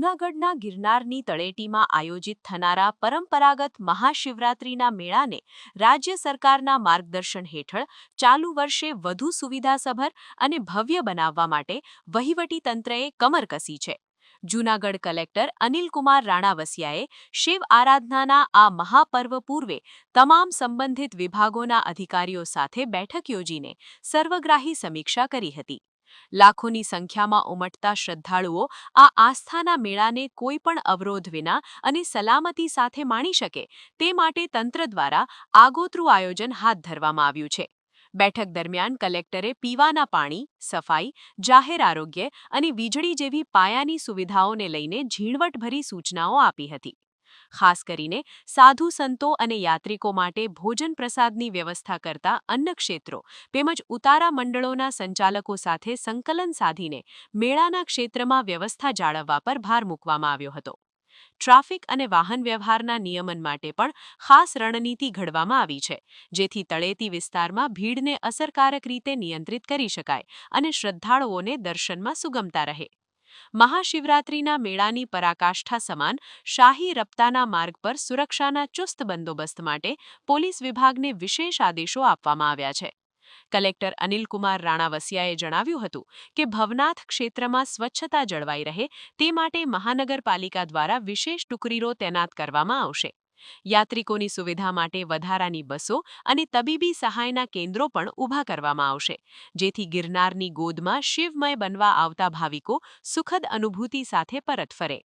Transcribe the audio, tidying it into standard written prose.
જૂનાગઢના ગિરનારની તળેટીમાં આયોજિત થનારા પરંપરાગત મહાશિવરાત્રિના મેળાને રાજ્ય સરકારના માર્ગદર્શન હેઠળ ચાલુ વર્ષે વધુ સુવિધાસભર અને ભવ્ય બનાવવા માટે વહીવટીતંત્રએ કમર કસી છે. જૂનાગઢ કલેક્ટર અનિલકુમાર રાણાવસિયાએ શિવ આરાધનાના આ મહાપર્વ પૂર્વે તમામ સંબંધિત વિભાગોના અધિકારીઓ સાથે બેઠક યોજીને સર્વગ્રાહી સમીક્ષા કરી હતી. લાખોની સંખ્યામાં ઉમટતા શ્રદ્ધાળુઓ આ આસ્થાના મેળાને કોઈપણ અવરોધ વિના અને સલામતી સાથે માણી શકે તે માટે તંત્ર દ્વારા આગોતરું આયોજન હાથ ધરવામાં આવ્યું છે. બેઠક દરમિયાન કલેક્ટરે પીવાના પાણી, સફાઈ, જાહેર આરોગ્ય અને વીજળી જેવી પાયાની સુવિધાઓને લઈને ઝીણવટભરી સૂચનાઓ આપી હતી. ખાસ કરીને સાધુ સંતો અને યાત્રિકો માટે ભોજન પ્રસાદની વ્યવસ્થા કરતા અન્ન ક્ષેત્રો તેમજ ઉતારા મંડળોના સંચાલકો સાથે સંકલન સાધીને મેળાના ક્ષેત્રમાં વ્યવસ્થા જાળવવા પર ભાર મૂકવામાં આવ્યો હતો. ટ્રાફિક અને વાહન વ્યવહારના નિયમન માટે પણ ખાસ રણનીતિ ઘડવામાં આવી છે, જેથી તળેટી વિસ્તારમાં ભીડને અસરકારક રીતે નિયંત્રિત કરી શકાય અને શ્રદ્ધાળુઓને દર્શનમાં સુગમતા રહે. મહાશિવરાત્રિના મેળાની પરાકાષ્ઠા સમાન શાહી રપ્તાના માર્ગ પર સુરક્ષાના ચુસ્ત બંદોબસ્ત માટે પોલીસ વિભાગને વિશેષ આદેશો આપવામાં આવ્યા છે. કલેક્ટર અનિલકુમાર રાણાવસિયાએ જણાવ્યું હતું કે ભવનાથ ક્ષેત્રમાં સ્વચ્છતા જળવાઈ રહે તે માટે મહાનગરપાલિકા દ્વારા વિશેષ ટુકડીઓ તૈનાત કરવામાં આવશે. યાત્રિકોની સુવિધા માટે વધારાની બસો અને તબીબી સહાયના કેન્દ્રો પણ ઊભા કરવામાં આવશે, જેથી ગિરનારની ગોદમાં શિવમય બનવા આવતા ભાવિકો સુખદ અનુભૂતિ સાથે પરત ફરે.